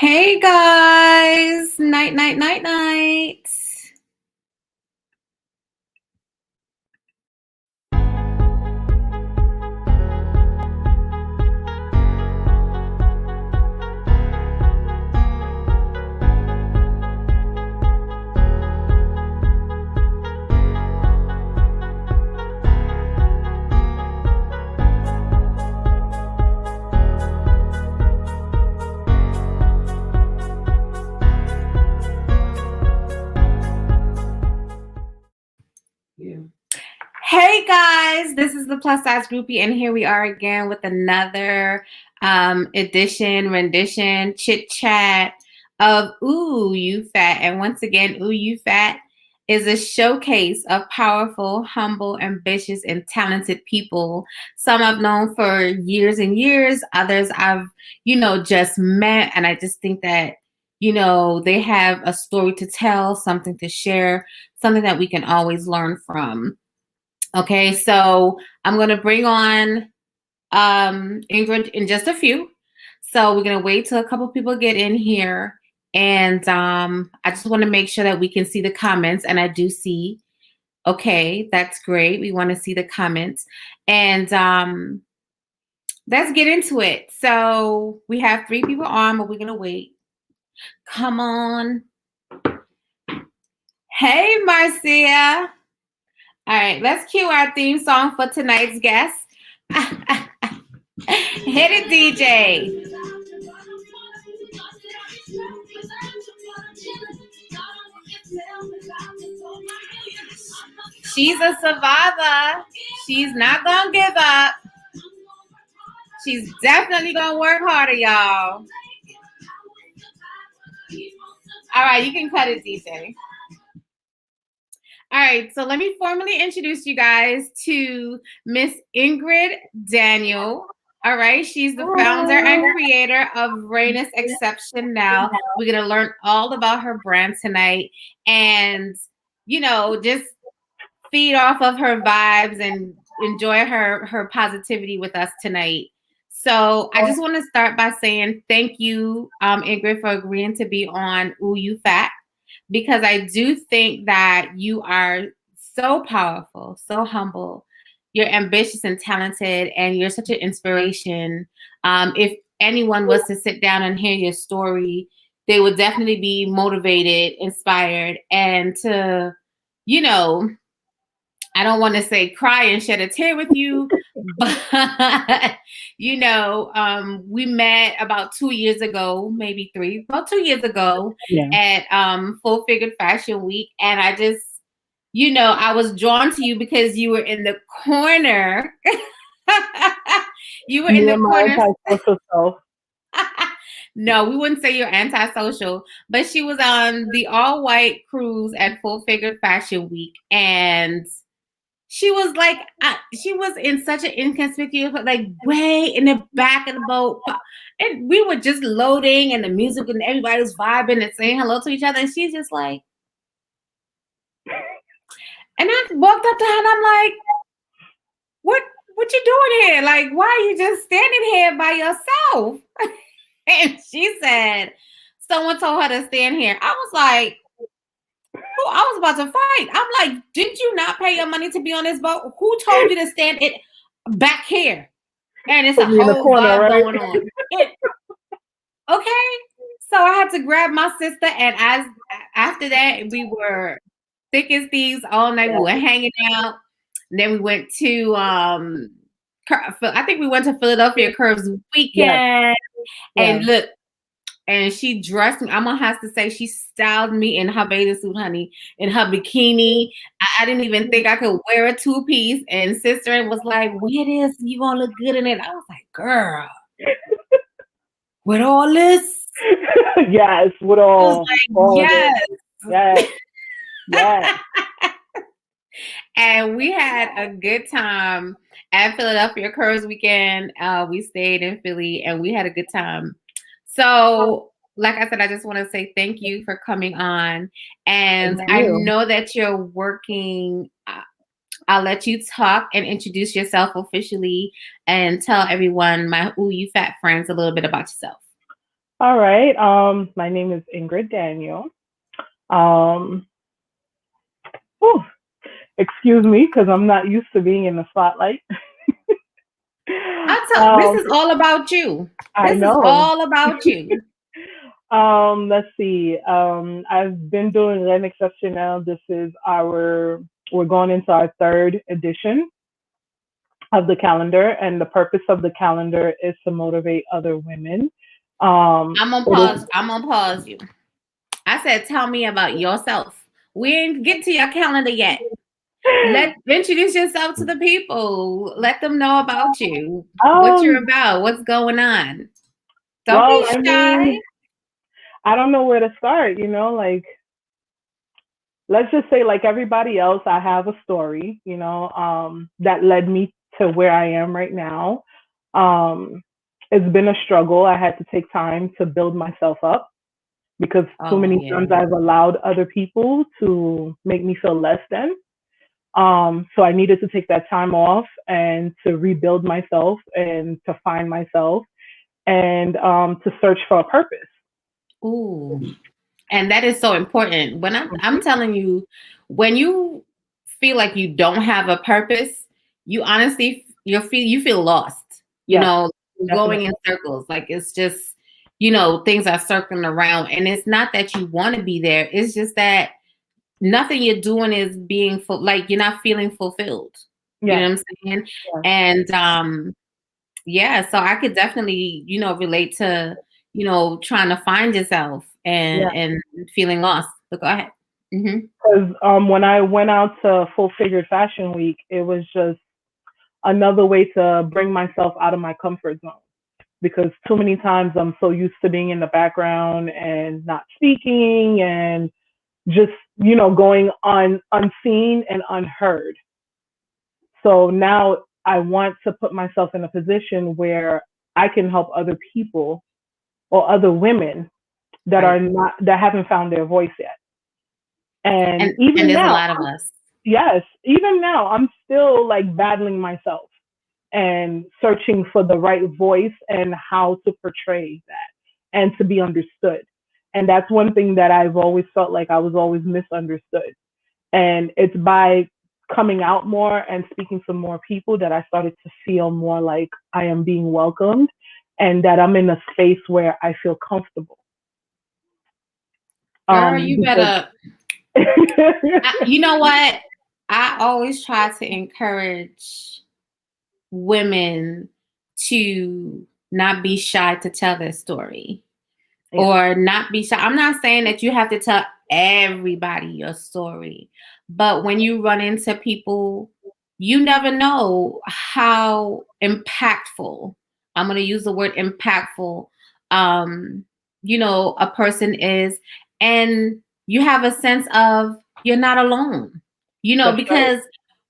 Hey guys, night, night, night, night. Hey guys, this is the Plus Size Groupie, and here we are again with another rendition, chit chat of Ooh, You Fat. And once again, Ooh, You Fat is a showcase of powerful, humble, ambitious, and talented people. Some I've known for years and years, others I've, just met. And I just think that, they have a story to tell, something to share, something that we can always learn from. Okay, so I'm going to bring on Ingrid in just a few. So we're going to wait till a couple people get in here. And I just want to make sure that we can see the comments. And I do see. Okay, that's great. We want to see the comments. And let's get into it. So we have 3 people on, but we're going to wait. Come on. Hey, Marcia. All right, let's cue our theme song for tonight's guest. Hit it, DJ. She's a survivor. She's not gonna give up. She's definitely gonna work harder, y'all. All right, you can cut it, DJ. All right, so let me formally introduce you guys to Miss Ingreed Daniel. All right, she's the founder and creator of Reines Exceptionelle. We're going to learn all about her brand tonight and, just feed off of her vibes and enjoy her positivity with us tonight. So I just want to start by saying thank you, Ingreed, for agreeing to be on Ooh, You Fat, because I do think that you are so powerful, so humble. You're ambitious and talented, and you're such an inspiration. If anyone was to sit down and hear your story, they would definitely be motivated, inspired, and to, I don't want to say cry and shed a tear with you, but we met about 2 years ago, maybe 3, about 2 years ago at Full Figured Fashion Week, and I just, I was drawn to you because you were in the corner. You were in the corner. No, we wouldn't say you're antisocial, but she was on the all-white cruise at Full Figured Fashion Week, and she was like, she was in such an inconspicuous, like way in the back of the boat. And we were just loading and the music and everybody was vibing and saying hello to each other. And she's just like, and I walked up to her and I'm like, what you doing here? Like, why are you just standing here by yourself? And she said, someone told her to stand here. I was like, I was about to fight. I'm like, did you not pay your money to be on this boat? Who told you to stand it back here? And it's a whole vibe going on. Okay. So I had to grab my sister, and after that, we were thick as thieves all night. We were hanging out. And then we went to I think we went to Philadelphia Curves weekend. And look, and she dressed me. I'm gonna have to say she styled me in her bathing suit, honey, in her bikini. I didn't even think I could wear a 2-piece. And sister was like, "Wear this, you gonna look good in it." I was like, "Girl, with all this?" Yes, with all. Yes. Yes. And we had a good time at Philadelphia Curves weekend. We stayed in Philly and we had a good time. So, like I said, I just want to say thank you for coming on. And I know that you're working. I'll let you talk and introduce yourself officially and tell everyone, my Ooh You Fat friends, a little bit about yourself. All right. My name is Ingrid Daniel. Um, whew, excuse me, because I'm not used to being in the spotlight. This um, is all about you. I This is know. all about you. Let's see. I've been doing Reine Exceptionnelle. We're going into our third edition of the calendar, and the purpose of the calendar is to motivate other women. It is, I'm gonna pause you. I said, tell me about yourself. We ain't get to your calendar yet. Let introduce yourself to the people. Let them know about you, what you're um, about, what's going on. Don't well, be I shy. mean, I don't know where to start, like let's just say like everybody else, I have a story, that led me to where I am right now. Um, it's been a struggle. I had to take time to build myself up because too Oh many yeah. times I've allowed other people to make me feel less than. So I needed to take that time off and to rebuild myself and to find myself and to search for a purpose. Ooh. And that is so important. When I'm telling you, when you feel like you don't have a purpose, you honestly you feel lost. Yes, Going definitely. in circles. Like it's just, things are circling around. And it's not that you want to be there. It's just that nothing you're doing is being full, like you're not feeling fulfilled. You know Yes, what I'm saying? yes, And yeah, so I could definitely, relate to, trying to find yourself yes. and feeling lost. But go ahead. Hmm. Because when I went out to Full Figured Fashion Week, it was just another way to bring myself out of my comfort zone. Because too many times I'm so used to being in the background and not speaking and just, going on unseen and unheard. So now I want to put myself in a position where I can help other people or other women Right. that haven't found their voice yet. And And even there's a now, lot of us. yes, even now, I'm still like battling myself and searching for the right voice and how to portray that and to be understood. And that's one thing that I've always felt like I was always misunderstood. And it's by coming out more and speaking to more people that I started to feel more like I am being welcomed and that I'm in a space where I feel comfortable. Girl, you Because better, you know what? I always try to encourage women to not be shy to tell their story. yeah, Or not be shy. I'm not saying that you have to tell everybody your story, but when you run into people, you never know how impactful. I'm going to use the word impactful. Um, a person is, and you have a sense of you're not alone. that's right. Because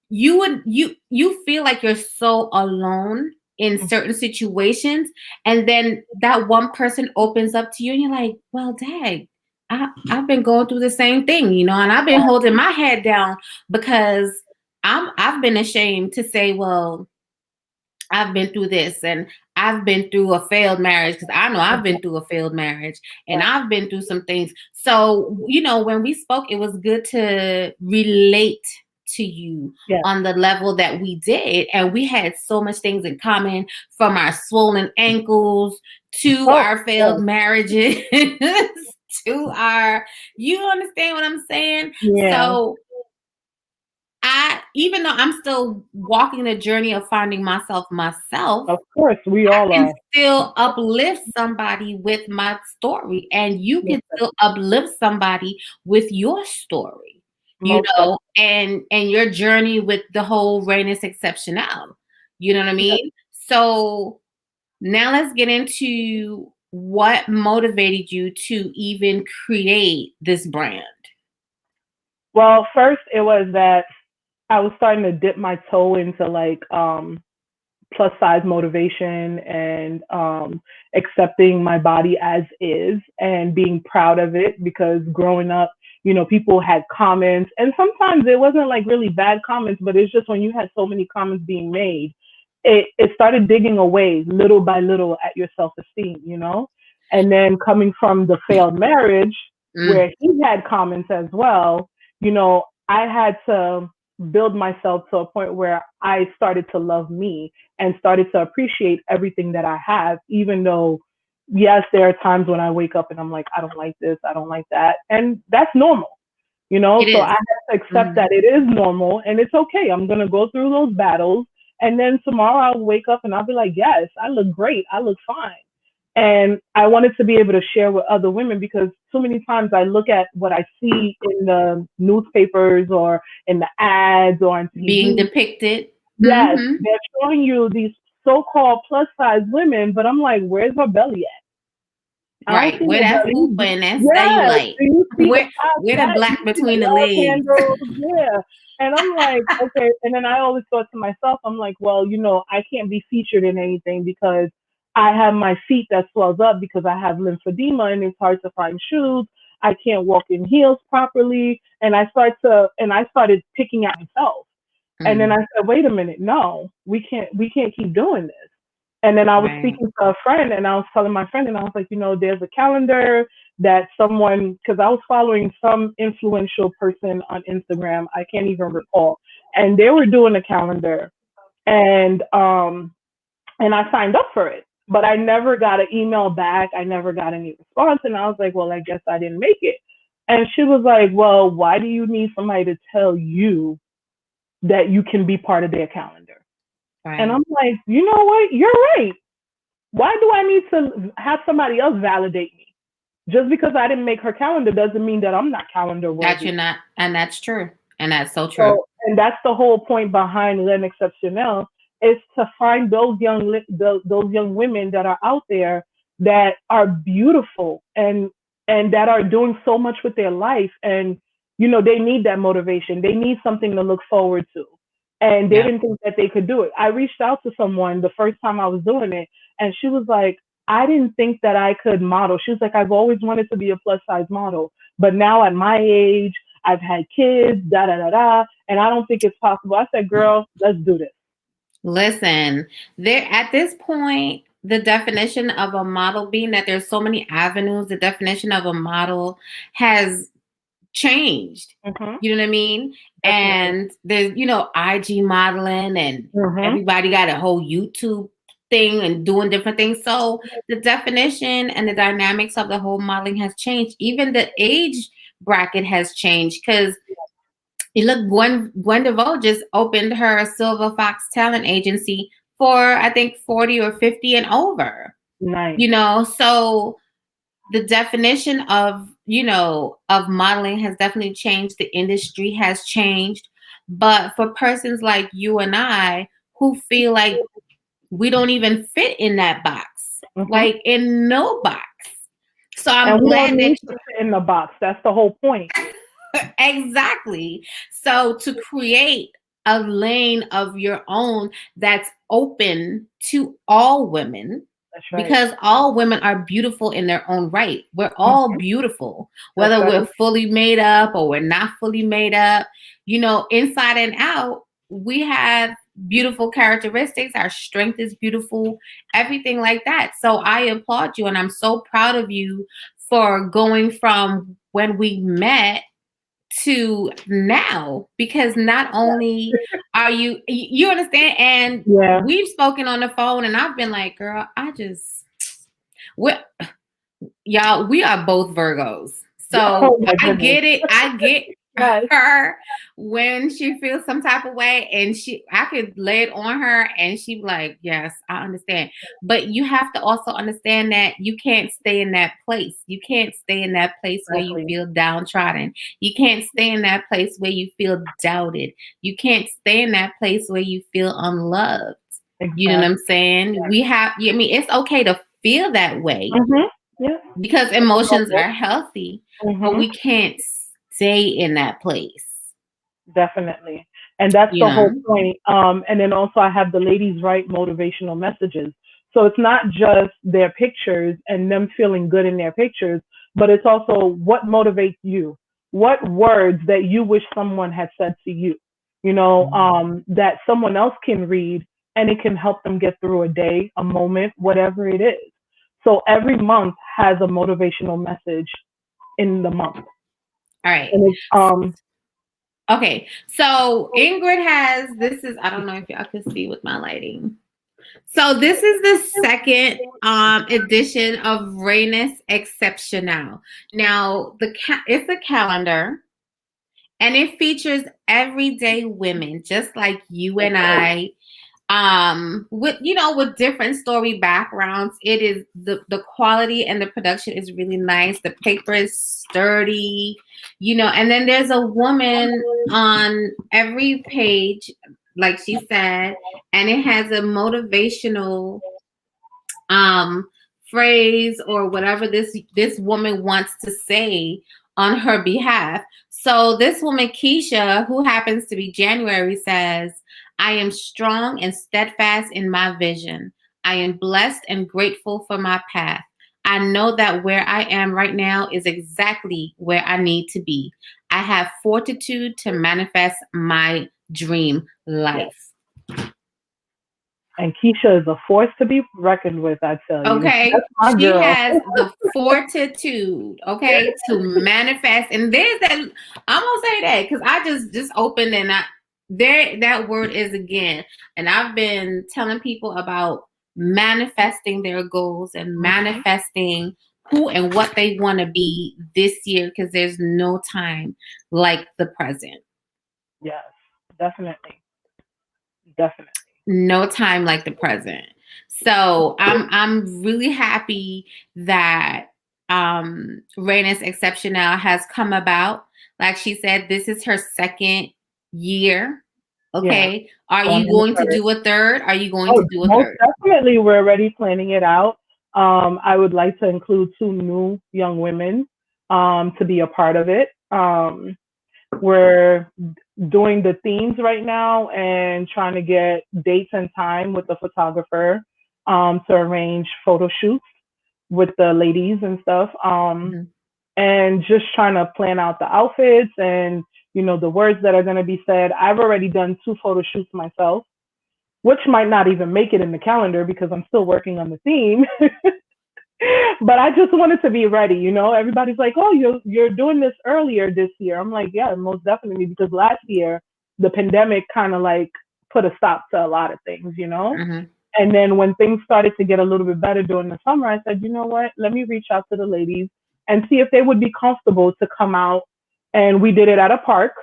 you feel like you're so alone in certain situations, and then that one person opens up to you and you're like, well, dang, I've been going through the same thing, and I've been holding my head down because I've been ashamed to say, well, I've been through this, and I've been through a failed marriage, because I know I've been through a failed marriage, and Yeah, I've been through some things. So, when we spoke, it was good to relate to you yeah. on the level that we did. And we had so much things in common, from our swollen ankles to Oh, our failed yes. marriages to our, you understand what I'm saying? Yeah, So even though I'm still walking the journey of finding myself, of course, we I all can are. still uplift somebody with my story, and you Most, can still uplift somebody with your story, most definitely. and your journey with the whole Reines Exceptionelle. You know what I mean? So now let's get into what motivated you to even create this brand. Well, first it was that I was starting to dip my toe into like plus size motivation and accepting my body as is and being proud of it because growing up, people had comments and sometimes it wasn't like really bad comments, but it's just when you had so many comments being made, it started digging away little by little at your self esteem, And then coming from the failed marriage Mm, where he had comments as well, I had to build myself to a point where I started to love me and started to appreciate everything that I have, even though, yes, there are times when I wake up and I'm like, I don't like this, I don't like that. And that's normal, it so I is. have to accept Mhm. that it is normal and it's okay. I'm going to go through those battles. And then tomorrow I'll wake up and I'll be like, yes, I look great. I look fine. And I wanted to be able to share with other women because too many times I look at what I see in the newspapers or in the ads or on Being TV. depicted. Yes, Hmm. they're showing you these so-called plus size women, but I'm like, where's her belly at? I don't Right. see Where no that fupa belly. and that Yes, cellulite. do you see the Where the fat? Do black you see the between the love legs. handles? Yeah. And I'm like, okay. And then I always thought to myself, I'm like, well, I can't be featured in anything because I have my feet that swells up because I have lymphedema and it's hard to find shoes. I can't walk in heels properly. And I started picking at myself. And then Mm, I said, wait a minute, no, we can't keep doing this. And then I was right. speaking to a friend and I was telling my friend and I was like, there's a calendar that someone, because I was following some influential person on Instagram, I can't even recall. And they were doing a calendar and I signed up for it. But I never got an email back. I never got any response. And I was like, well, I guess I didn't make it. And she was like, well, why do you need somebody to tell you that you can be part of their calendar? And Right. I'm like, you know what? You're right. Why do I need to have somebody else validate me? Just because I didn't make her calendar doesn't mean that I'm not calendar That you're worthy. not, and that's true. And that's so true. So, and that's the whole point behind Reine Exceptionnelle is to find those young women that are out there that are beautiful and that are doing so much with their life, and they need that motivation. They need something to look forward to, and they Yeah. didn't think that they could do it. I reached out to someone the first time I was doing it, and she was like, I didn't think that I could model. She was like, I've always wanted to be a plus size model, but now at my age, I've had kids, da da da da, and I don't think it's possible. I said, girl, let's do this. Listen, there at this point, the definition of a model, being that there's so many avenues, the definition of a model has changed. Mm-hmm. You know what I mean? Definitely. And there's, IG modeling, and Mm-hmm. everybody got a whole YouTube thing and doing different things. So the definition and the dynamics of the whole modeling has changed. Even the age bracket has changed because you look, Gwen DeVoe just opened her Silver Fox talent agency for I think 40 or 50 and over. Nice. So the definition of modeling has definitely changed. The industry has changed. But for persons like you and I who feel like we don't even fit in that box, Mm-hmm. like in no box. So I'm And we don't glad that need to fit in the box. That's the whole point. exactly. So to create a lane of your own that's open to all women, That's right. because all women are beautiful in their own right. We're all Mm-hmm. beautiful, That's whether we're right. fully made up or we're not fully made up. Inside and out, we have beautiful characteristics. Our strength is beautiful, everything like that. So I applaud you and I'm so proud of you for going from when we met to now, because not only are you understand, and Yeah. we've spoken on the phone and I've been like, girl, we y'all, we are both Virgos. Oh So my I goodness. get it. I get Yes. her when she feels some type of way, and I could lay it on her and she be like, yes, I understand. But you have to also understand that you can't stay in that place. You can't stay in that place where you Exactly. feel downtrodden. You can't stay in that place where you feel doubted. You can't stay in that place where you feel unloved. You know what I'm Exactly. saying? I mean, it's okay to feel that way Mm-hmm. Yeah. because It's emotions normal. are healthy, but Mm-hmm. we can't stay in that place, Definitely. And that's you the whole know? point. And then also I have the ladies write motivational messages. So it's not just their pictures and them feeling good in their pictures, but it's also what motivates you. What words that you wish someone had said to you, that someone else can read and it can help them get through a day, a moment, whatever it is. So every month has a motivational message in the month. All right. And it's Okay. So Ingrid has, this is, I don't know if y'all can see with my lighting. So this is the second edition of Reines Exceptionelle. Now it's a calendar, and it features everyday women just like you and I, with with different story backgrounds. It is the quality and the production is really nice. The paper is sturdy, and then there's a woman on every page, like she said, and it has a motivational um phrase or whatever this woman wants to say on her behalf. So this woman Keisha, who happens to be January, says, I am strong and steadfast in my vision. I am blessed and grateful for my path. I know that where I am right now is exactly where I need to be. I have fortitude to manifest my dream life. and Keisha is a force to be reckoned with, I tell you. Okay, That's my she girl. has the fortitude, okay, to manifest. And there's that. I'm gonna say that because I just opened and that word is again. And I've been telling people about manifesting their goals and manifesting who and what they want to be this year because there's no time like the present. Yes, definitely. Definitely. No time like the present. So I'm really happy that Reines Exceptionelle has come about. Like she said, this is her second year. Yeah. Okay. Are So I'm you in the going to third. do a third? Are you going to Oh, do a most third? definitely. We're already planning it out. I would like to include two new young women to be a part of it. We're doing the themes right now and trying to get dates and time with the photographer to arrange photo shoots with the ladies and stuff. Mm-hmm. And just trying to plan out the outfits and the words that are going to be said. I've already done two photo shoots myself, which might not even make it in the calendar because I'm still working on the theme. But I just wanted to be ready. Everybody's like, "Oh, you're doing this earlier this year." I'm like, "Yeah, most definitely," because last year the pandemic kind of like put a stop to a lot of things. Mm-hmm. And then when things started to get a little bit better during the summer, I said, "You know what? Let me reach out to the ladies and see if they would be comfortable to come out." And we did it at a park,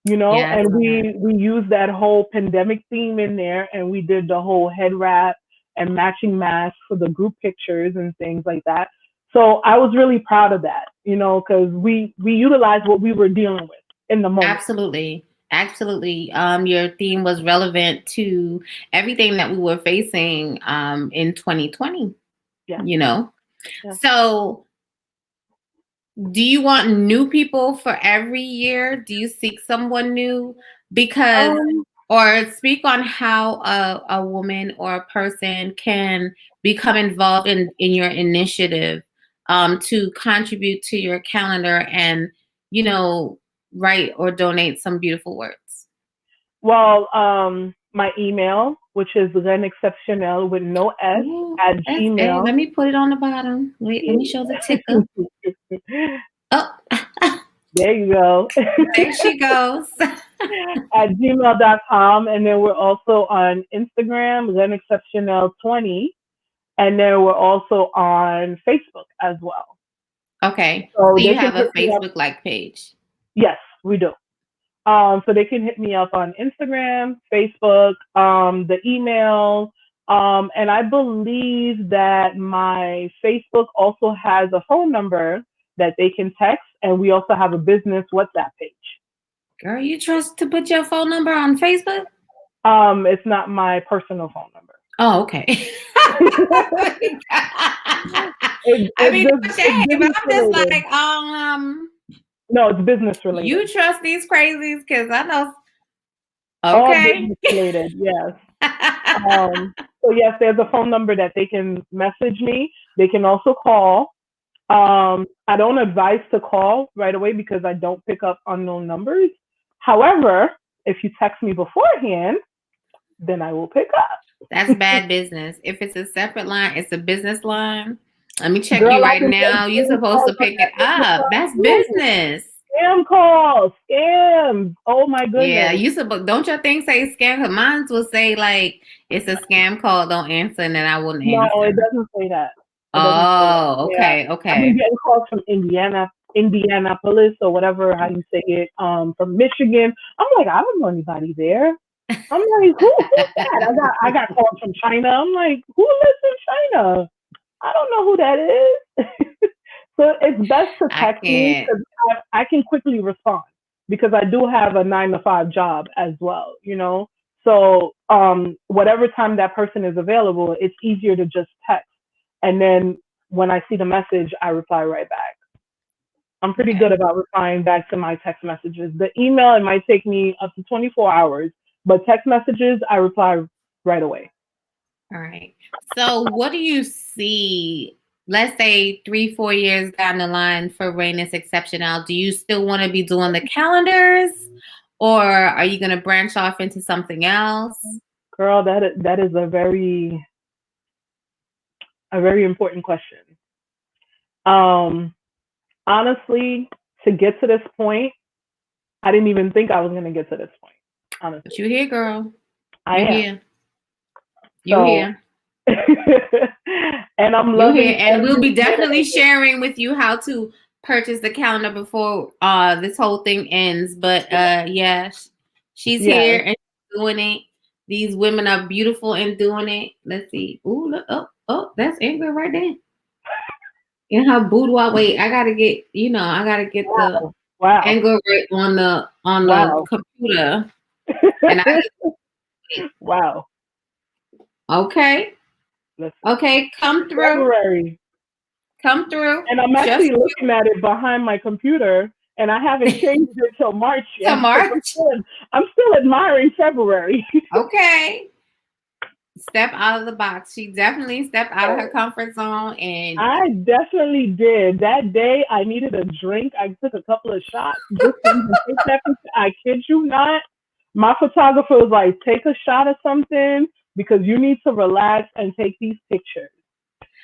Yeah, I and saw that. we used that whole pandemic theme in there, and we did the whole head wrap and matching masks for the group pictures and things like that. So I was really proud of that, because we utilized what we were dealing with in the moment. Absolutely. Absolutely. Your theme was relevant to everything that we were facing in 2020, Yeah, you know. yeah. So do you want new people for every year? Do you seek someone new? Because, Um, or speak on how a woman or a person can become involved in your initiative to contribute to your calendar and, write or donate some beautiful words. well, my email, which is Reine Exceptionnelle with no S Ooh, at hey, Gmail. let me put it on the bottom. Wait, let me show the ticker. Oh, There you go. there she goes. At gmail.com. And then we're also on Instagram, Reine Exceptionnelle 20. And then we're also on Facebook as well. Okay, So so you they can have a hit me up. Facebook like page. Yes, we do. So they can hit me up on Instagram, Facebook, the email. And I believe that my Facebook also has a phone number that they can text. And we also have a business WhatsApp page. Girl, you trust to put your phone number on Facebook? It's not my personal phone number. Oh, okay. I mean, no It's shade, but business I'm just related. like, No, it's business you related. trust these crazies because I know. All Okay. business related. Yes. So yes, there's a phone number that they can message me. They can also call. I don't advise to call right away because I don't pick up unknown numbers. However, if you text me beforehand, then I will pick up. That's bad business. If it's a separate line, it's a business line. Let me check Girl, you I've right been now. getting You're scam supposed calls to on pick it that number up. from That's you. business. Scam calls, scams. Oh my Yeah, goodness. you supposed don't your thing say scam? Cause mine will say like it's a scam call, don't answer, and then I wouldn't No, it answer. doesn't say that. It doesn't say that. Oh, Yeah. okay, I've been okay. getting calls from Indianapolis or whatever how you say it, from Michigan. I'm like, I don't know anybody there. I'm like, who's that? I got calls from China. I'm like, who lives in China? I don't know who that is. So it's best to I text me can't. because I can quickly respond because I do have a 9 to 5 job as well, you know? So whatever time that person is available, it's easier to just text. And then when I see the message, I reply right back. I'm pretty good Okay. about replying back to my text messages. The email, it might take me up to 24 hours, but text messages, I reply right away. All right. So what do you see, let's say 3, 4 years down the line for Reines Exceptionelle? Do you still want to be doing the calendars or are you gonna branch off into something else? Girl, that is a very important question. Um, Honestly, to get to this point, I didn't even think I was gonna get to this point. But Honestly, you here, girl. I You am. here. You So, here. and I'm You loving here. And we'll every be minute definitely of it. sharing with you how to purchase the calendar before this whole thing ends. But Yeah, yeah, she's yes, here and she's doing it. These women are beautiful and doing it. Let's see. Ooh, look, oh, that's Ingrid right there. In her boudoir. Wait, I gotta get the wow, wow, angle right on the wow, computer. And I wow. okay. Let's see. Okay, come through. February, Come through. and I'm Just actually looking at it behind my computer, and I haven't changed it till March to yet because March. I'm still admiring February. Okay. Step out of the box. She definitely stepped out of her comfort zone and I definitely did. That day, I needed a drink. I took a couple of shots just to even take that picture. I kid you not. My photographer was like, take a shot of something because you need to relax and take these pictures.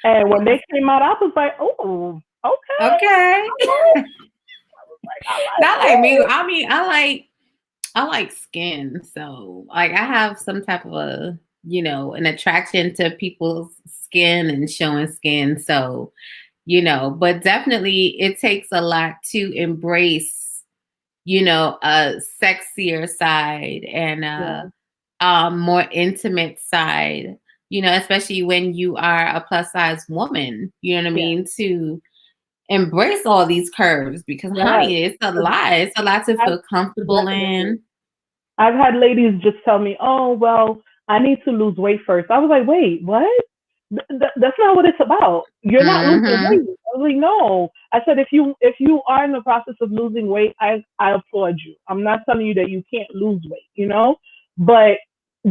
And when they came out, I was like, oh, okay. okay. I like, Not like me. I mean, I like skin. So like I have some type of an attraction to people's skin and showing skin. So, but definitely it takes a lot to embrace, a sexier side and yeah, more intimate side, especially when you are a plus size woman, you know what I yeah, mean? To embrace all these curves because yes. honey, it's a lot. It's a lot to I've, feel comfortable definitely. in. I've had ladies just tell me, oh, well, I need to lose weight first. I was like, wait, what? That's not what it's about. You're not losing Mm-hmm. weight. I was like, no. I said if you are in the process of losing weight, I applaud you. I'm not telling you that you can't lose weight, but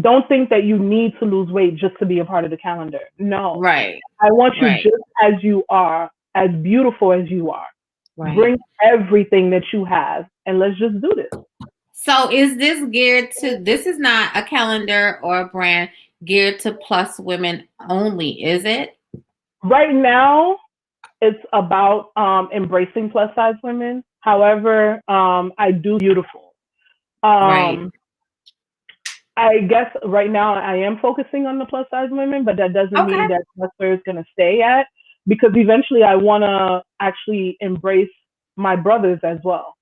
don't think that you need to lose weight just to be a part of the calendar. No, Right. I want you Right. just as you are, as beautiful as you are. Right. Bring everything that you have, and let's just do this. So is this geared to this is not a calendar or a brand geared to plus women only, is it? Right now, it's about embracing plus size women. However, I do beautiful. Right. Um, I guess right now I am focusing on the plus size women, but that doesn't mean Okay. that that's where it's gonna stay at because eventually I want to actually embrace my brothers as well.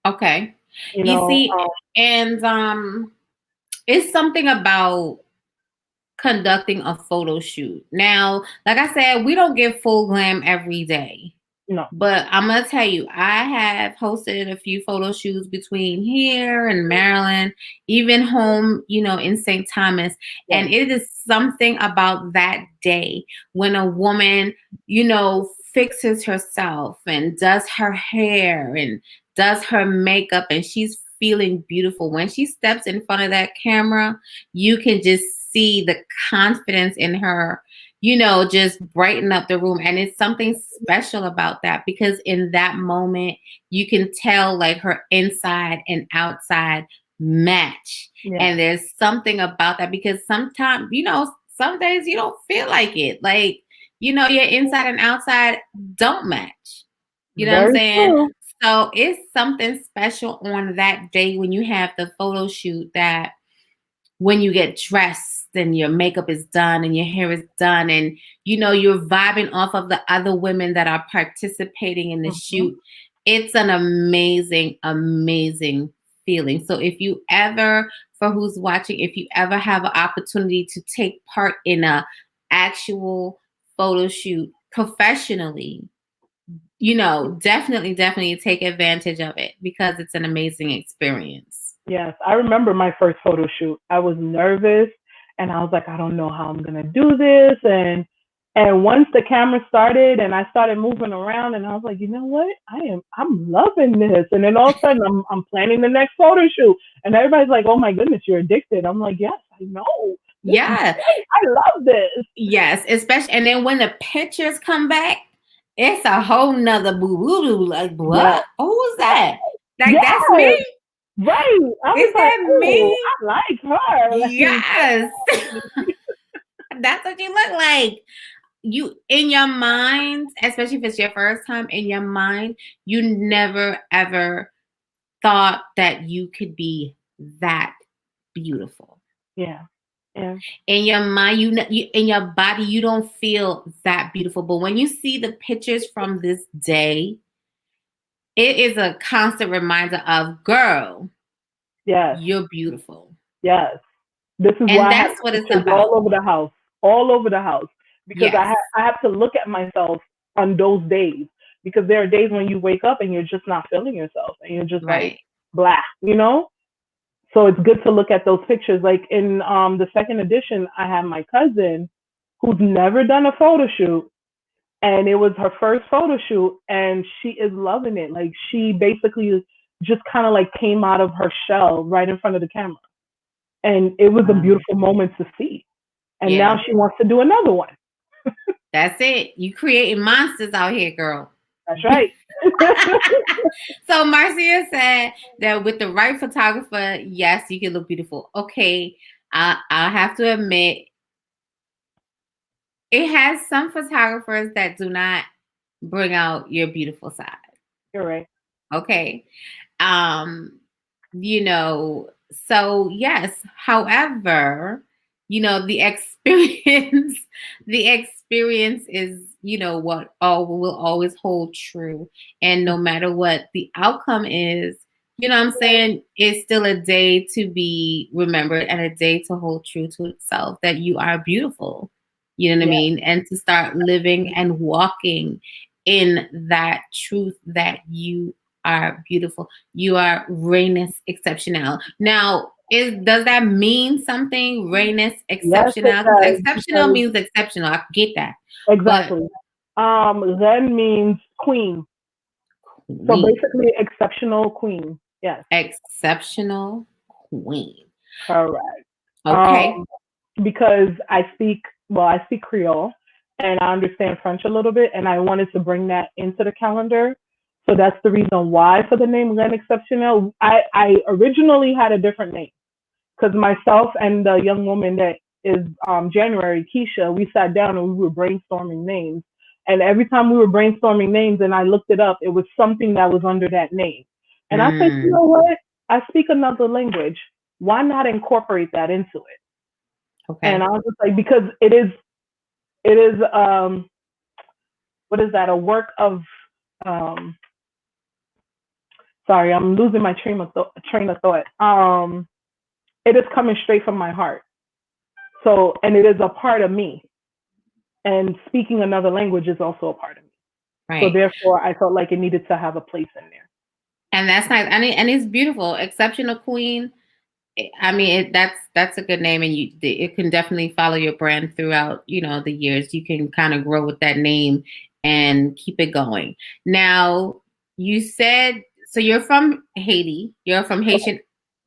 Okay. You You know, see, and it's something about conducting a photo shoot. Now, like I said, we don't get full glam every day. no, But I'm gonna tell you, I have hosted a few photo shoots between here and Maryland, even home, in St. Thomas. yes, And it is something about that day when a woman, fixes herself and does her hair and does her makeup and she's feeling beautiful. When she steps in front of that camera, you can just see the confidence in her, just brighten up the room. And it's something special about that because in that moment, you can tell like her inside and outside match. yeah, And there's something about that because sometimes, some days you don't feel like it. Like, your inside and outside don't match. You know what I'm Very saying? true. So it's something special on that day when you have the photo shoot, that when you get dressed and your makeup is done and your hair is done, and you're vibing off of the other women that are participating in the Hmm. shoot. It's an amazing, amazing feeling. So if you ever, for who's watching, if you ever have an opportunity to take part in a actual photo shoot professionally, definitely, definitely take advantage of it, because it's an amazing experience. Yes, I remember my first photo shoot. I was nervous and I was like, I don't know how I'm gonna do this. And once the camera started and I started moving around, and I was like, you know what? I'm loving this. And then all of a sudden I'm planning the next photo shoot. And everybody's like, oh my goodness, you're addicted. I'm like, yes, I know. This is Yeah. great. I love this. Yes, especially, and then when the pictures come back, it's a whole nother boo boo boo. Like, Yes. what? Who's that? Like, that's me? Yes. Right. I was Is like, that oh, me? I like her. Like, Yes. That's what you look like. You, in your mind, especially if it's your first time, in your mind, you never ever thought that you could be that beautiful. yeah. Yeah. In your mind, in your body, you don't feel that beautiful. But when you see the pictures from this day, it is a constant reminder of, girl, Yes. you're beautiful. Yes. This is And why I have that's what it's pictures about. all over the house, because Yes, I have to look at myself on those days, because there are days when you wake up and you're just not feeling yourself and you're just like right. blah, you know. So it's good to look at those pictures. Like in the second edition, I have my cousin who's never done a photo shoot, and it was her first photo shoot, and she is loving it. Like she basically just kind of like came out of her shell right in front of the camera, and it was a Wow. beautiful moment to see. And now Yeah, she wants to do another one. that's it. You creating monsters out here, girl. That's right. So Marcia said that with the right photographer, yes, you can look beautiful. Okay, I'll have to admit, it has some photographers that do not bring out your beautiful side. You're right. Okay. Um, so yes, however, the experience, the experience is, what all will always hold true. And no matter what the outcome is, what I'm saying, it's still a day to be remembered and a day to hold true to itself, that you are beautiful. You know what I Yeah. mean? And to start living and walking in that truth, that you are beautiful. You are Reines Exceptionelle. Now, does that mean something? Reines Yes, it Exceptionelle? Because does, exceptional because means exceptional. I get that. But exactly. Ren means queen. So queen, basically, exceptional queen. Yes, exceptional queen. correct. Okay. Um, because I speak Creole and I understand French a little bit, and I wanted to bring that into the calendar. So that's the reason why for the name Reine Exceptionnelle. I originally had a different name, because myself and the young woman that is January, Keisha, we sat down and we were brainstorming names. And every time we were brainstorming names and I looked it up, it was something that was under that name. And I said, you Mm, know what? I speak another language. Why not incorporate that into it? And I okay. was just like, because it is what is that? A work of um sorry, I'm losing my train of thought. It is coming straight from my heart. So, and it is a part of me. And speaking another language is also a part of me. So Right. therefore, I felt like it needed to have a place in there. And that's nice. And it's beautiful. Exceptional queen. I mean, that's a good name, and it can definitely follow your brand throughout, the years. You can kind of grow with that name and keep it going. Now, you said, so you're from Haiti. You're from Haitian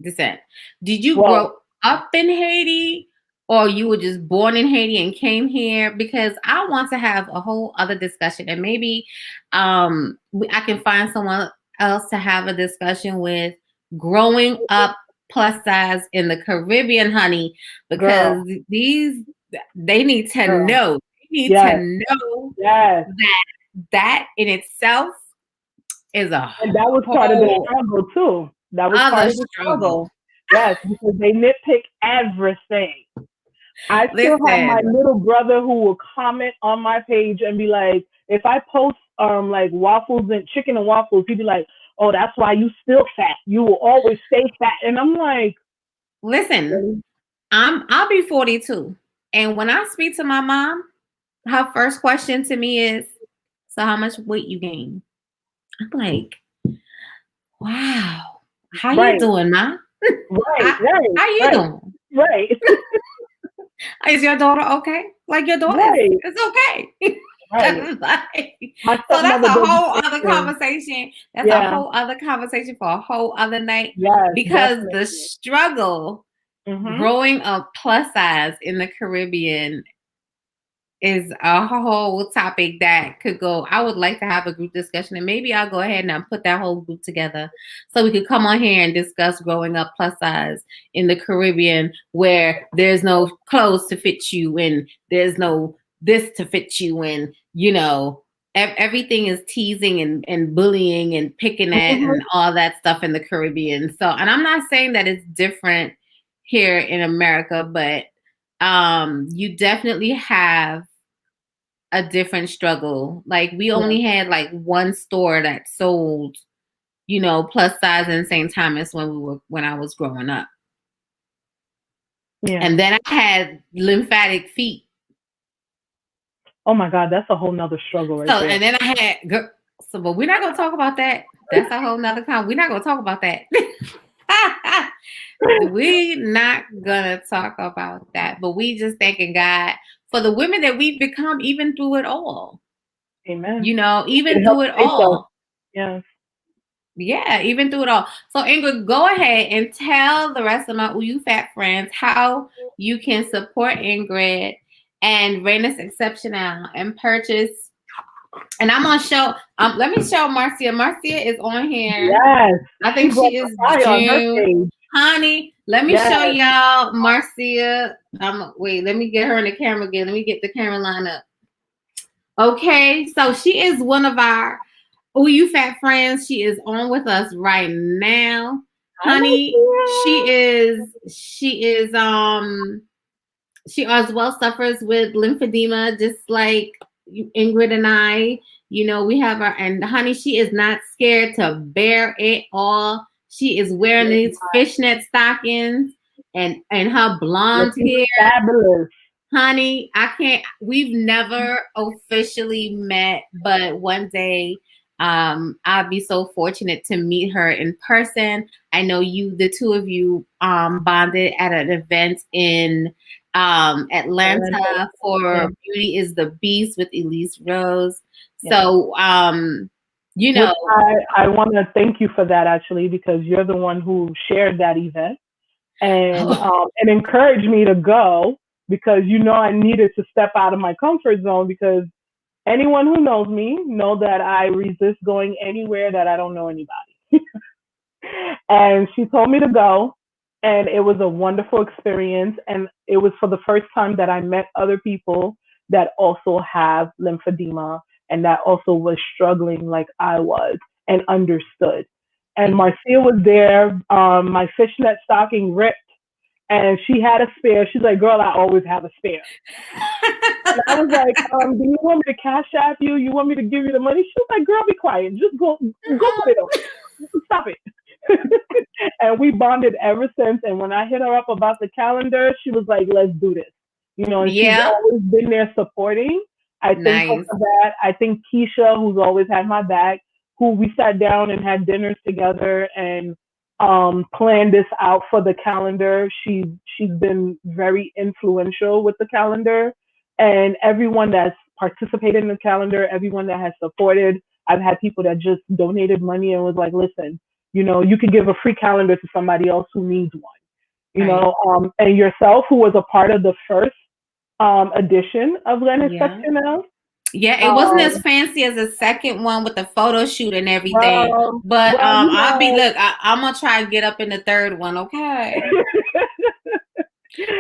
descent. Did you Well, grow up in Haiti, or you were just born in Haiti and came here? Because I want to have a whole other discussion, and maybe I can find someone else to have a discussion with, growing up plus size in the Caribbean, honey, girl, because they need to girl, know. need to Yes. know Yes. that in itself is a And that was part of the whole struggle too. That was part other of the struggle. struggle. Yes, because they nitpick everything. I still have my Listen, little brother who will comment on my page and be like, if I post like waffles and chicken and waffles, he'd be like, "Oh, that's why you still fat. You will always stay fat." And I'm like, listen, really? I'll be 42. And when I speak to my mom, her first question to me is, so how much weight you gained? I'm like, wow, how you Right, doing, ma? right, how, right, how you right, doing? right, Is your daughter okay? Like your daughter is right, it's okay. right. Like, My so that's stepmother a does the whole same other thing. conversation. That's a Yeah, whole other conversation for a whole other night yes, because the definitely. struggle Mhm. growing up plus size in the Caribbean is a whole topic that could go. I would like to have a group discussion, and maybe I'll go ahead and put that whole group together so we could come on here and discuss growing up plus size in the Caribbean, where there's no clothes to fit you, and there's no this to fit you, and everything is teasing and bullying and picking at and Mhm. all that stuff in the Caribbean. So, and I'm not saying that it's different here in America, but you definitely have a different struggle. Like we Yeah, only had like one store that sold, plus size in St. Thomas when I was growing up. yeah. And then I had lymphatic feet. Oh my God, that's a whole nother struggle right So there. and then I had but we're not gonna talk about that. That's a whole nother We're not gonna talk about that. We not gonna talk about that. But we just thanking God for the women that we've become even through it all. Amen. Even It through helps it shape us. all. Yes. Yeah, even through it all. So Ingrid, go ahead and tell the rest of my Oooo Fat friends how you can support Ingrid and Reines Exceptionelle and purchase. And I'm gonna show. Let me show Marcia. Marcia is on here. Yes. I She think brought she the is fire on her June. page. Honey, let me show Yes. y'all Marcia. Wait, let me get her in the camera again. Let me get the camera line up. Okay, so she is one of our Oooo Fat friends. She is on with us right now. Hi, Honey, she Marcia. is she as well suffers with lymphedema, just like Ingrid and I. We have her, and honey, she is not scared to bear it all. She is wearing these fishnet stockings and her blonde Looking hair. fabulous. Honey, we've never officially met, but one day I'll be so fortunate to meet her in person. I know the two of you bonded at an event in Atlanta. Atlanta Yeah. for Beauty is the Beast with Elise Rose. Yeah. So you Which know, I want to thank you for that actually, because you're the one who shared that event and encouraged me to go, because I needed to step out of my comfort zone, because anyone who knows me know that I resist going anywhere that I don't know anybody. And she told me to go, and it was a wonderful experience, and it was for the first time that I met other people that also have lymphedema and that also was struggling like I was, and understood. And Marcia was there. My fishnet stocking ripped, and she had a spare. She's like, "Girl, I always have a spare." And I was like, "Do you want me to cash app you? You want me to give you the money?" She was like, "Girl, be quiet. Just go put it on. Stop it." And we bonded ever since. And when I hit her up about the calendar, she was like, "Let's do this." And she's yeah, always been there supporting. I thank her nice. for that. I think Keisha, who's always had my back, who we sat down and had dinners together and planned this out for the calendar. She's been very influential with the calendar, and everyone that's participated in the calendar, everyone that has supported. I've had people that just donated money and was like, "Listen, you could give a free calendar to somebody else who needs one." Right. And yourself, who was a part of the first edition of Reine Yeah. Exceptionelle. Yeah, it wasn't as Um, fancy as the second one with the photo shoot and everything. well, But well, I'm gonna try and get up in the third one, okay?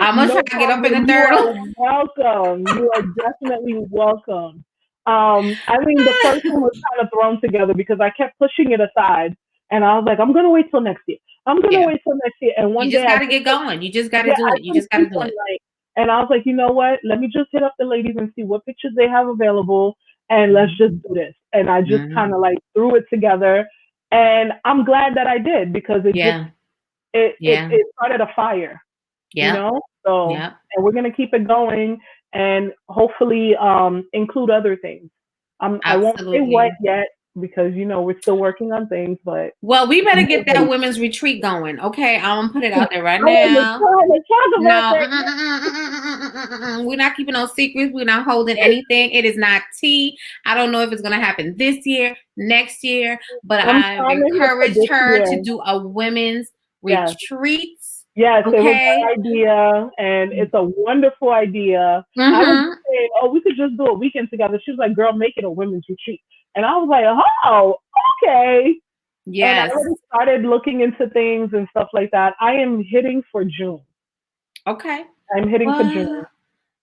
I'm gonna try No to get up in problem. the You third are one. welcome. You are definitely welcome. I mean, the first one was kind of thrown together because I kept pushing it aside, and I was like, I'm gonna wait till next year. I'm gonna Yeah. wait till next year. And You one day just I got to just get going. You just got to yeah, do I it. You couldn't just got to sleep do one it. night, and I was like, you know what? Let me just hit up the ladies and see what pictures they have available, and let's Mhm. just do this. And I just kind Mhm. of like threw it together, and I'm glad that I did because it just Yeah. it Yeah. it started a fire, you Yep. know. So, Yep. and we're gonna keep it going, and hopefully include other things. I won't say what Absolutely. yet because we're still working on things, but Well, we better get that nobody. women's retreat going. Okay, I'm gonna put it I out there right wasn't now. trying to talk about No, that we're not keeping no secrets. We're not holding anything. It is not tea. I don't know if it's gonna happen this year, next year, but yet. I'm I've trying to hit for encouraged this her year. to do a women's Yes. retreat. Yes, it was Okay. her idea, and it's a wonderful idea. I was just Mm-hmm. saying, oh, we could just do a weekend together. She was like, girl, make it a women's retreat. And I was like, oh, okay. And I Yes. already started looking into things and stuff like that. I am hitting for June. Okay. I'm hitting for June.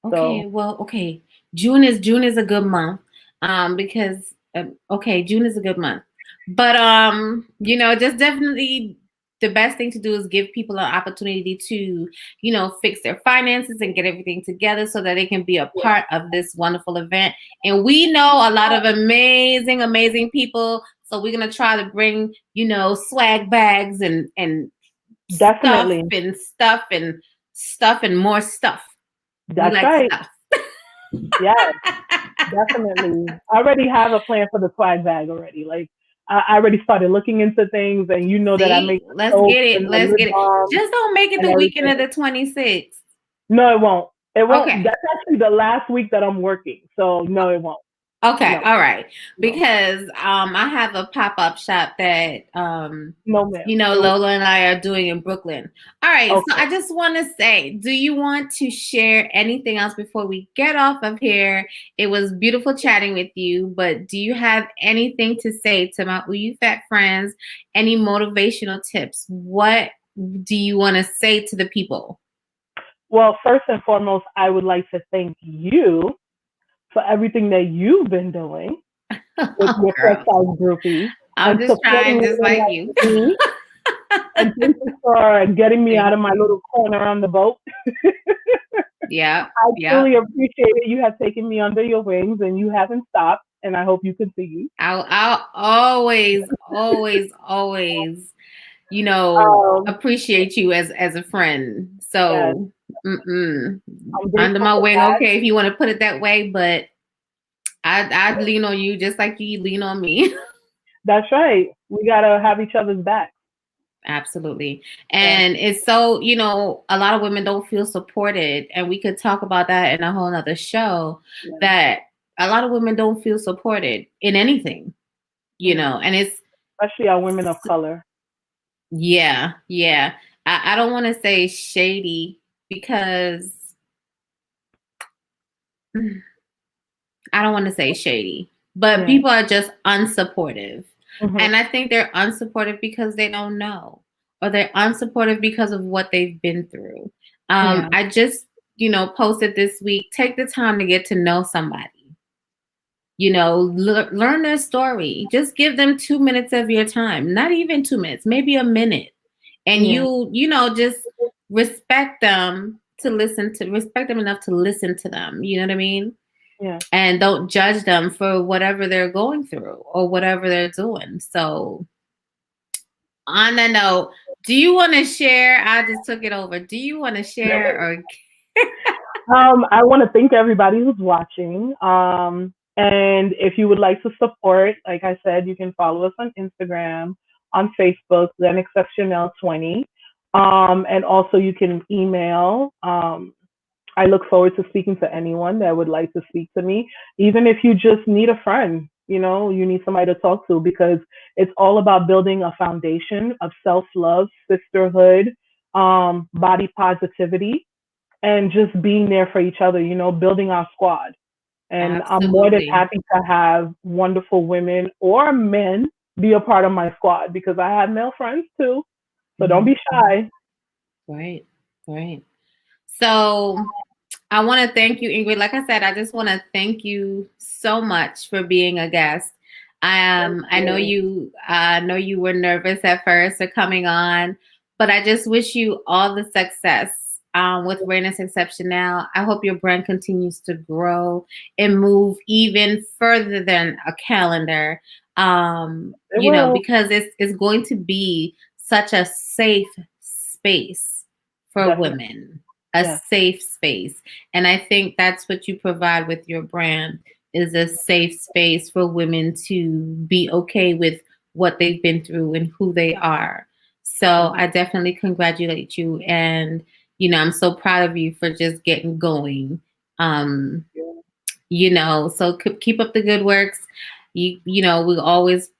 Well, So, okay. Well, okay. June is a good month. Because okay, June is a good month. But just definitely the best thing to do is give people an opportunity to, fix their finances and get everything together so that they can be a yeah, part of this wonderful event. And we know a lot of amazing, amazing people. So we're gonna try to bring, swag bags and stuff definitely. and stuff and stuff and more stuff. We That's like right. stuff. Yes, definitely. I already have a plan for the swag bag already. Like, I already started looking into things, and you know that I See, make the let's soaps get it. and the Let's lip get it. balm Just don't make it and the weekend everything. of the 26th. No, it won't. It won't. Okay. That's actually the last week that I'm working. So, no, it won't. Okay. No, All right. no, Because I have a pop-up shop that no, ma'am. It won't. Lola and I are doing in Brooklyn. All right. So Okay. I just want to say, do you want to share anything else before we get off of here? It was beautiful chatting with you, but do you have anything to say to my Oooo Fat friends? Any motivational tips? What do you want to say to the people? Well, first and foremost, I would like to thank you for everything that you've been doing with Oh, your plus girl. size groupies I'm and just supporting trying just women like you. like me. And thank you for getting me out Thank of my you. little corner on the boat. Yep. I Yep. truly appreciate it. You have taken me under your wings and you haven't stopped. And I hope you continue. I'll always, always, always, Um, appreciate you as a friend. yes, So, I'm under grateful my for wing, that. okay, if you want to put it that way, but I'd lean on you just like you lean on me. That's right. We gotta have each other's back. Absolutely. Yes. And it's so, a lot of women don't feel supported. And we could talk about that in a whole nother show Yeah. that a lot of women don't feel supported in anything, Yeah. and it's, Especially our women of color. yeah, yeah. I don't want to say shady because I don't want to say shady, but Yeah. people are just unsupportive. Hmm. And I think they're unsupportive because they don't know, or they're unsupportive because of what they've been through. Yeah. I just, posted this week, take the time to get to know somebody, learn their story. Just give them 2 minutes of your time, not even 2 minutes, maybe a minute. And Yeah. just respect them enough to listen to them. You know what I mean? Yeah. And don't judge them for whatever they're going through or whatever they're doing. So, on that note, do you want to share? I just took it over. Do you want to share or I want to thank everybody who's watching. And if you would like to support, like I said, you can follow us on Instagram, on Facebook, Reine Exceptionnelle 20. And also you can email. I look forward to speaking to anyone that would like to speak to me, even if you just need a friend, you need somebody to talk to because it's all about building a foundation of self love, sisterhood, body positivity, and just being there for each other, building our squad. And I'm more than absolutely? happy to have wonderful women or men be a part of my squad because I have male friends too. So don't be Mhm. shy. Right, right. So I want to thank you, Ingrid. Like I said, I just want to thank you so much for being a guest. Thank I you. know you were nervous at first for coming on, but I just wish you all the success with Reines Exceptionelle. I hope your brand continues to grow and move even further than a calendar. It will. Because it's going to be such a safe space for Definitely. women, a Yes. safe space. And I think that's what you provide with your brand is a safe space for women to be okay with what they've been through and who they are. So Thank I definitely congratulate you. And, I'm so proud of you for just getting going. Um, you. so keep up the good works. We always,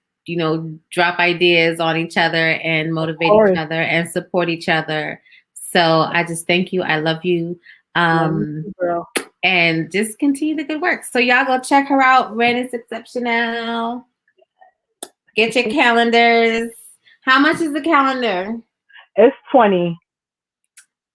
drop ideas on each other and Of motivate each course. other and support each other. So I just thank you. I love you. Love you too, girl. And just continue the good work. So y'all go check her out, Reines Exceptionelle. Get your calendars. How much is the calendar? It's 20.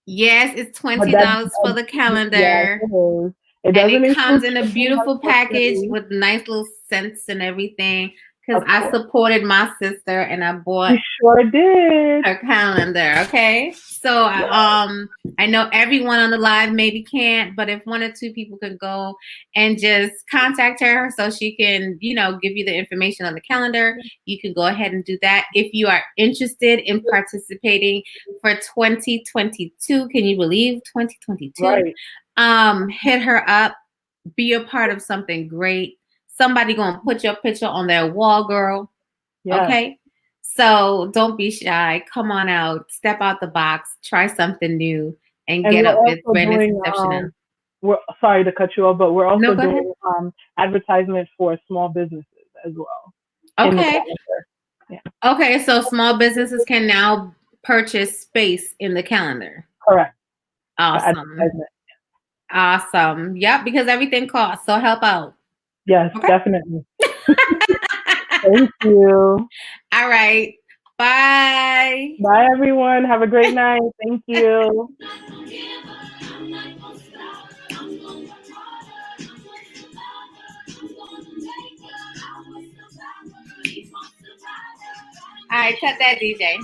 Yes, it's But $20 for the yes, calendar. it is. It And doesn't it include comes in a shipping, beautiful package unfortunately. with nice little scents and everything. Because Of I course. supported my sister and I bought You sure did. her calendar. Okay. So Yeah. I know everyone on the live maybe can't, but if one or two people can go and just contact her so she can, give you the information on the calendar, you can go ahead and do that. If you are interested in participating for 2022, can you believe 2022? Right. Hit her up, be a part of something great. Somebody gonna put your picture on their wall, girl. Yes. Okay. So don't be shy. Come on out, step out the box, try something new, and And get we're up with also Reines doing Exceptional. we're sorry to cut you off, but we're No, also go ahead. doing advertisements for small businesses as well in the Okay. calendar. Yeah. Okay. So small businesses can now purchase space in the calendar. Correct. For Awesome. advertisement. Awesome. Yep. Because everything costs. So help out. Yes, Okay. definitely. Thank you. All right. Bye. Bye everyone. Have a great night. Thank you. All right. Cut that, DJ.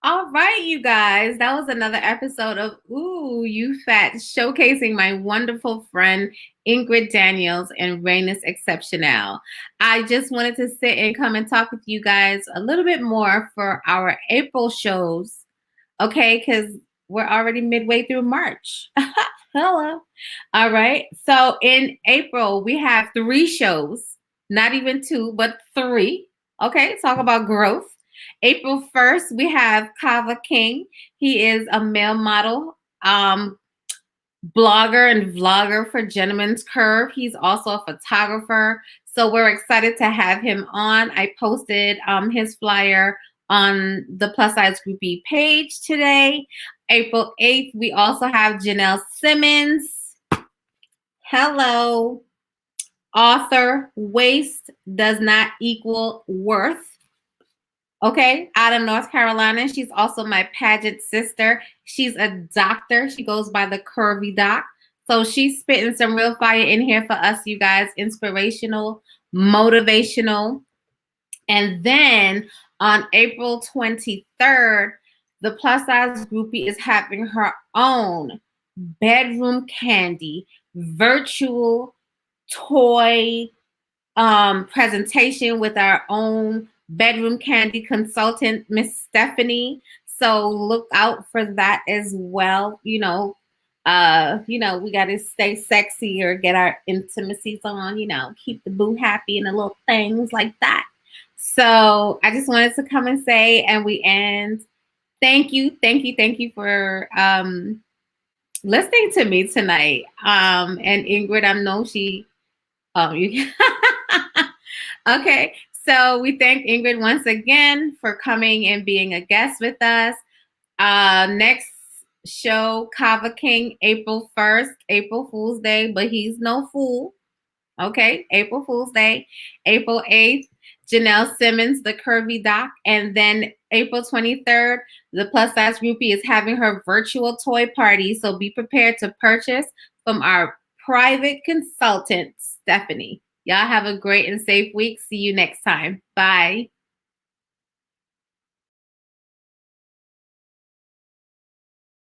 All right, you guys. That was another episode of Ooh, You Fat, showcasing my wonderful friend Ingrid Daniels and Reines Exceptionelle. I just wanted to sit and come and talk with you guys a little bit more for our April shows, okay? Because we're already midway through March. Hello. All right. So in April, we have 3 shows, not even 2, but 3. Okay, talk about growth. April 1st, we have Kava King. He is a male model, blogger and vlogger for Gentleman's Curve. He's also a photographer. So we're excited to have him on. I posted his flyer on the Plus Size Groupie page today. April 8th, we also have Janelle Simmons. Hello. Author, waste does not equal worth. Okay, out of North Carolina. She's also my pageant sister. She's a doctor. She goes by the Curvy Doc. So she's spitting some real fire in here for us, you guys. Inspirational, motivational. And then on April 23rd, the Plus Size Groupie is having her own bedroom candy virtual toy presentation with our own bedroom candy consultant, Miss Stephanie. So look out for that as well. We got to stay sexy or get our intimacies on, keep the boo happy and the little things like that. So I just wanted to come and say, and we end. Thank you for listening to me tonight. And Ingrid, I know you okay, so we thank Ingrid once again for coming and being a guest with us. Next show, Kava King, April 1st, April Fool's Day, but he's no fool. Okay, April Fool's Day. April 8th, Janelle Simmons, the curvy doc. And then April 23rd, the plus size groupie is having her virtual toy party. So be prepared to purchase from our private consultant, Stephanie. Y'all have a great and safe week. See you next time. Bye.